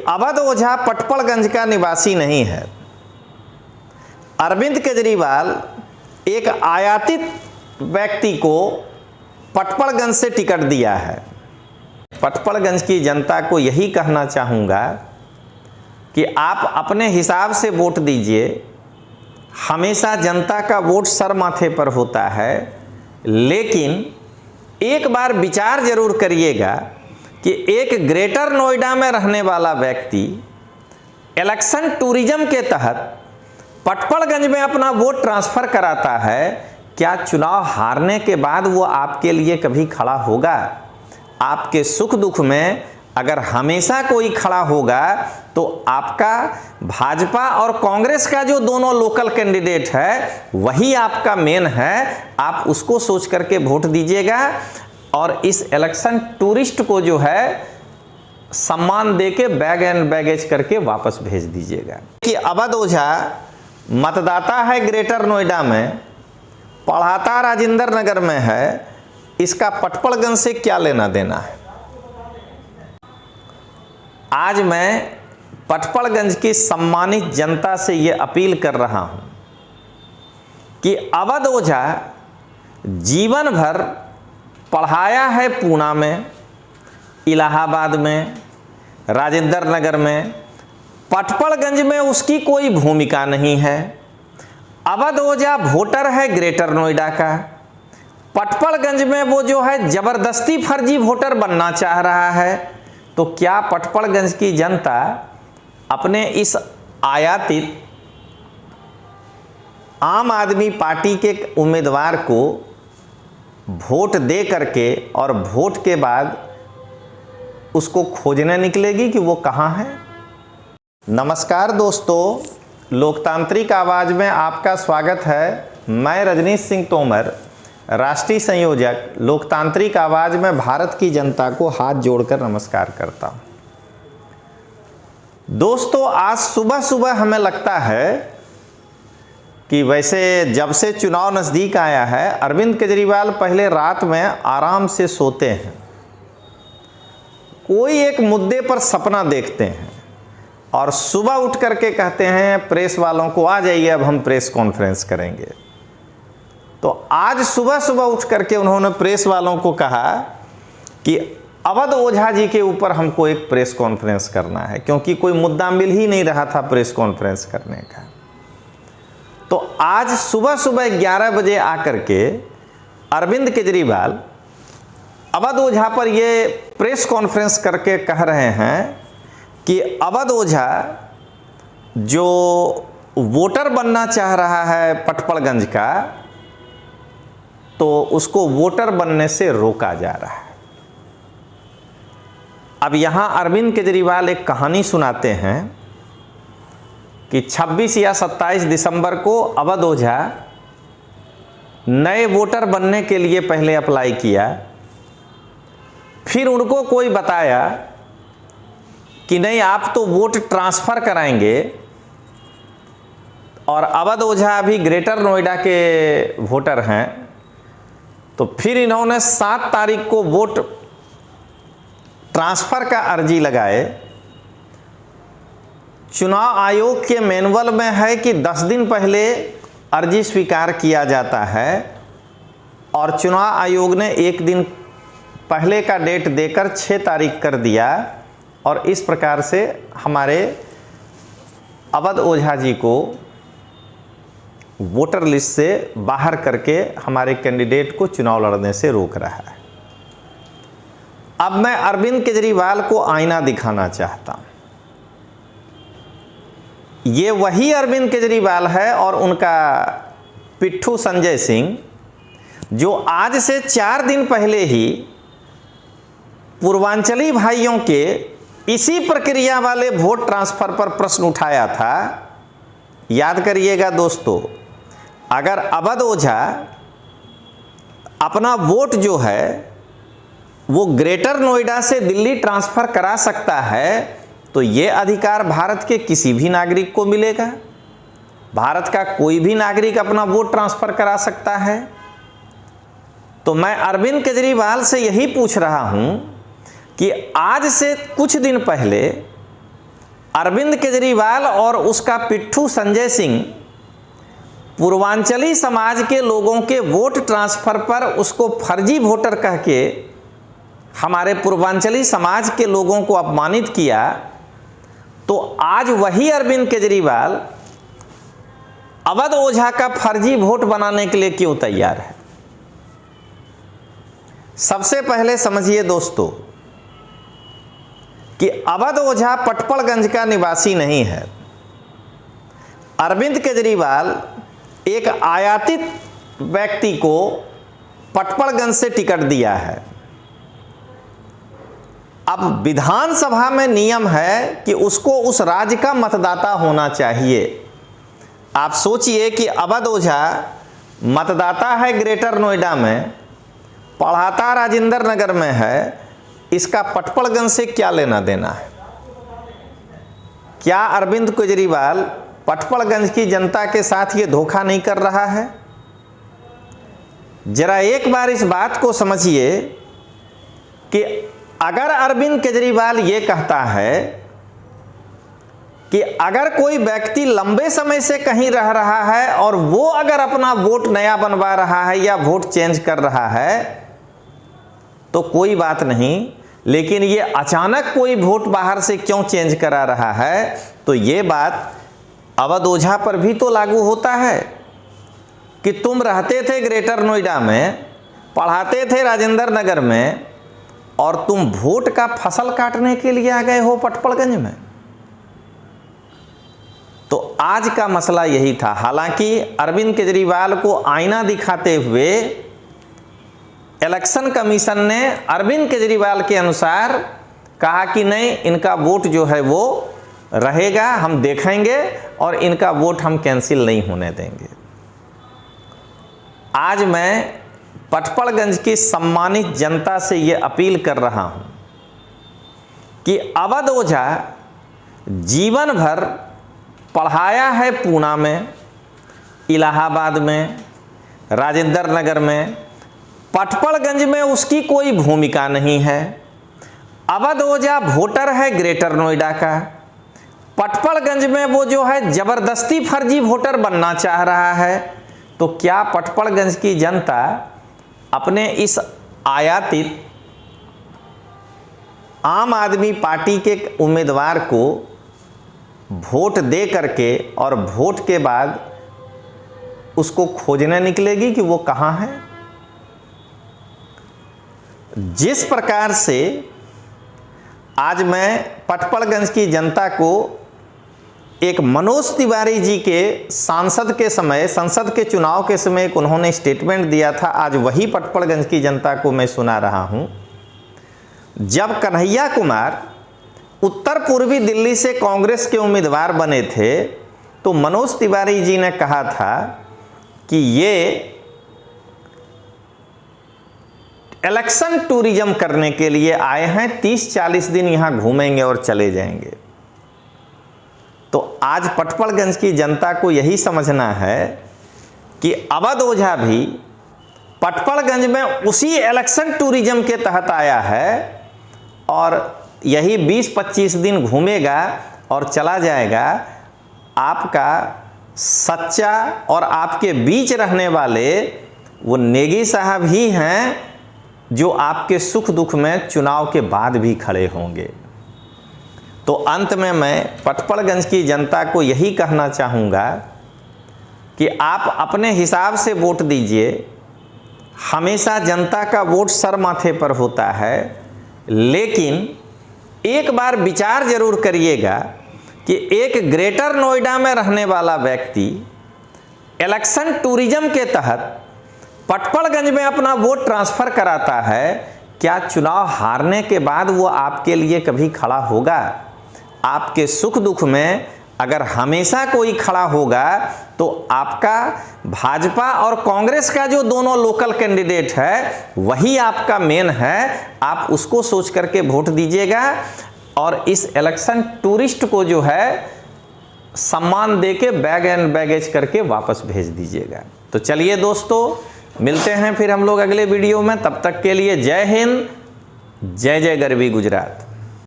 अवध ओझा पटपड़गंज का निवासी नहीं है। अरविंद केजरीवाल एक आयातित व्यक्ति को पटपड़गंज से टिकट दिया है। पटपड़गंज की जनता को यही कहना चाहूँगा कि आप अपने हिसाब से वोट दीजिए। हमेशा जनता का वोट सर माथे पर होता है, लेकिन एक बार विचार जरूर करिएगा कि एक ग्रेटर नोएडा में रहने वाला व्यक्ति इलेक्शन टूरिज्म के तहत पटपड़गंज में अपना वोट ट्रांसफ़र कराता है। क्या चुनाव हारने के बाद वो आपके लिए कभी खड़ा होगा? आपके सुख दुख में अगर हमेशा कोई खड़ा होगा तो आपका भाजपा और कांग्रेस का जो दोनों लोकल कैंडिडेट है वही आपका मेन है। आप उसको सोच करके वोट दीजिएगा और इस इलेक्शन टूरिस्ट को जो है सम्मान देके बैग एंड बैगेज करके वापस भेज दीजिएगा। कि अवध ओझा मतदाता है ग्रेटर नोएडा में, पढ़ाता राजेंद्र नगर में है, इसका पटपड़गंज से क्या लेना देना है? आज मैं पटपड़गंज की सम्मानित जनता से ये अपील कर रहा हूं कि अवध ओझा जीवन भर पढ़ाया है पूना में, इलाहाबाद में, राजेंद्र नगर में। पटपड़गंज में उसकी कोई भूमिका नहीं है। अवध ओझा वोटर है ग्रेटर नोएडा का। पटपड़गंज में वो जो है जबरदस्ती फर्जी वोटर बनना चाह रहा है। तो क्या पटपड़गंज की जनता अपने इस आयातित आम आदमी पार्टी के उम्मीदवार को वोट दे करके और वोट के बाद उसको खोजने निकलेगी कि वो कहाँ है? नमस्कार दोस्तों, लोकतांत्रिक आवाज़ में आपका स्वागत है। मैं रजनीश सिंह तोमर, राष्ट्रीय संयोजक लोकतांत्रिक आवाज़ में भारत की जनता को हाथ जोड़कर नमस्कार करता हूँ। दोस्तों, आज सुबह सुबह हमें लगता है कि वैसे जब से चुनाव नज़दीक आया है, अरविंद केजरीवाल पहले रात में आराम से सोते हैं, कोई एक मुद्दे पर सपना देखते हैं और सुबह उठ करके कहते हैं प्रेस वालों को आ जाइए, अब हम प्रेस कॉन्फ्रेंस करेंगे। तो आज सुबह सुबह उठ करके उन्होंने प्रेस वालों को कहा कि अवध ओझा जी के ऊपर हमको एक प्रेस कॉन्फ्रेंस करना है, क्योंकि कोई मुद्दा मिल ही नहीं रहा था प्रेस कॉन्फ्रेंस करने का। तो आज सुबह सुबह 11 बजे आकर के अरविंद केजरीवाल अवध ओझा पर ये प्रेस कॉन्फ्रेंस करके कह रहे हैं कि अवध ओझा जो वोटर बनना चाह रहा है पटपड़गंज का, तो उसको वोटर बनने से रोका जा रहा है। अब यहां अरविंद केजरीवाल एक कहानी सुनाते हैं कि 26 या 27 दिसंबर को अवध ओझा नए वोटर बनने के लिए पहले अप्लाई किया, फिर उनको कोई बताया कि नहीं, आप तो वोट ट्रांसफ़र कराएंगे, और अवध ओझा अभी ग्रेटर नोएडा के वोटर हैं। तो फिर इन्होंने 7 तारीख को वोट ट्रांसफ़र का अर्जी लगाए। चुनाव आयोग के मैनुअल में है कि 10 दिन पहले अर्जी स्वीकार किया जाता है, और चुनाव आयोग ने 1 दिन पहले का डेट देकर 6 तारीख कर दिया, और इस प्रकार से हमारे अवध ओझा जी को वोटर लिस्ट से बाहर करके हमारे कैंडिडेट को चुनाव लड़ने से रोक रहा है। अब मैं अरविंद केजरीवाल को आईना दिखाना चाहता हूं। ये वही अरविंद केजरीवाल है और उनका पिट्ठू संजय सिंह, जो आज से 4 दिन पहले ही पूर्वांचली भाइयों के इसी प्रक्रिया वाले वोट ट्रांसफ़र पर प्रश्न उठाया था। याद करिएगा दोस्तों, अगर अवध ओझा अपना वोट जो है वो ग्रेटर नोएडा से दिल्ली ट्रांसफ़र करा सकता है, तो ये अधिकार भारत के किसी भी नागरिक को मिलेगा। भारत का कोई भी नागरिक अपना वोट ट्रांसफ़र करा सकता है। तो मैं अरविंद केजरीवाल से यही पूछ रहा हूं कि आज से कुछ दिन पहले अरविंद केजरीवाल और उसका पिट्ठू संजय सिंह पूर्वांचली समाज के लोगों के वोट ट्रांसफर पर उसको फर्जी वोटर कह के हमारे पूर्वांचली समाज के लोगों को अपमानित किया, तो आज वही अरविंद केजरीवाल अवध ओझा का फर्जी वोट बनाने के लिए क्यों तैयार है? सबसे पहले समझिए दोस्तों कि अवध ओझा पटपड़गंज का निवासी नहीं है। अरविंद केजरीवाल एक आयातित व्यक्ति को पटपड़गंज से टिकट दिया है। अब विधानसभा में नियम है कि उसको उस राज्य का मतदाता होना चाहिए। आप सोचिए कि अवध ओझा मतदाता है ग्रेटर नोएडा में, पढ़ाता राजेंद्र नगर में है, इसका पटपड़गंज से क्या लेना देना है? क्या अरविंद केजरीवाल पटपड़गंज की जनता के साथ ये धोखा नहीं कर रहा है? जरा एक बार इस बात को समझिए कि अगर अरविंद केजरीवाल ये कहता है कि अगर कोई व्यक्ति लंबे समय से कहीं रह रहा है और वो अगर अपना वोट नया बनवा रहा है या वोट चेंज कर रहा है तो कोई बात नहीं, लेकिन ये अचानक कोई वोट बाहर से क्यों चेंज करा रहा है, तो ये बात अवध ओझा पर भी तो लागू होता है कि तुम रहते थे ग्रेटर नोएडा में, पढ़ाते थे राजेंद्र नगर में, और तुम वोट का फसल काटने के लिए आ गए हो पटपड़गंज में। तो आज का मसला यही था। हालांकि अरविंद केजरीवाल को आईना दिखाते हुए इलेक्शन कमीशन ने अरविंद केजरीवाल के अनुसार कहा कि नहीं, इनका वोट जो है वो रहेगा, हम देखेंगे और इनका वोट हम कैंसिल नहीं होने देंगे। आज मैं पटपड़गंज की सम्मानित जनता से ये अपील कर रहा हूं कि अवध ओझा जीवन भर पढ़ाया है पूना में, इलाहाबाद में, राजेंद्र नगर में, पटपड़गंज में उसकी कोई भूमिका नहीं है। अवध ओझा वोटर है ग्रेटर नोएडा का, पटपड़गंज में वो जो है जबरदस्ती फर्जी वोटर बनना चाह रहा है। तो क्या पटपड़गंज की जनता अपने इस आयातित आम आदमी पार्टी के उम्मीदवार को वोट दे करके और वोट के बाद उसको खोजने निकलेगी कि वो कहाँ है? जिस प्रकार से आज मैं पटपड़गंज की जनता को एक मनोज तिवारी जी के सांसद के समय, संसद के चुनाव के समय एक उन्होंने स्टेटमेंट दिया था, आज वही पटपड़गंज की जनता को मैं सुना रहा हूं। जब कन्हैया कुमार उत्तर पूर्वी दिल्ली से कांग्रेस के उम्मीदवार बने थे तो मनोज तिवारी जी ने कहा था कि ये इलेक्शन टूरिज्म करने के लिए आए हैं, 30-40 दिन यहां घूमेंगे और चले जाएंगे। तो आज पटपड़गंज की जनता को यही समझना है कि अवध ओझा भी पटपड़गंज में उसी इलेक्शन टूरिज्म के तहत आया है और यही 20-25 दिन घूमेगा और चला जाएगा। आपका सच्चा और आपके बीच रहने वाले वो नेगी साहब ही हैं जो आपके सुख दुख में चुनाव के बाद भी खड़े होंगे। तो अंत में मैं पटपड़गंज की जनता को यही कहना चाहूँगा कि आप अपने हिसाब से वोट दीजिए। हमेशा जनता का वोट सर माथे पर होता है, लेकिन एक बार विचार जरूर करिएगा कि एक ग्रेटर नोएडा में रहने वाला व्यक्ति इलेक्शन टूरिज्म के तहत पटपड़गंज में अपना वोट ट्रांसफ़र कराता है, क्या चुनाव हारने के बाद वो आपके लिए कभी खड़ा होगा? आपके सुख दुख में अगर हमेशा कोई खड़ा होगा तो आपका भाजपा और कांग्रेस का जो दोनों लोकल कैंडिडेट है वही आपका मेन है। आप उसको सोच करके वोट दीजिएगा और इस इलेक्शन टूरिस्ट को जो है सम्मान देके बैग एंड बैगेज करके वापस भेज दीजिएगा। तो चलिए दोस्तों, मिलते हैं फिर हम लोग अगले वीडियो में। तब तक के लिए जय हिंद, जय जय गरवी गुजरात।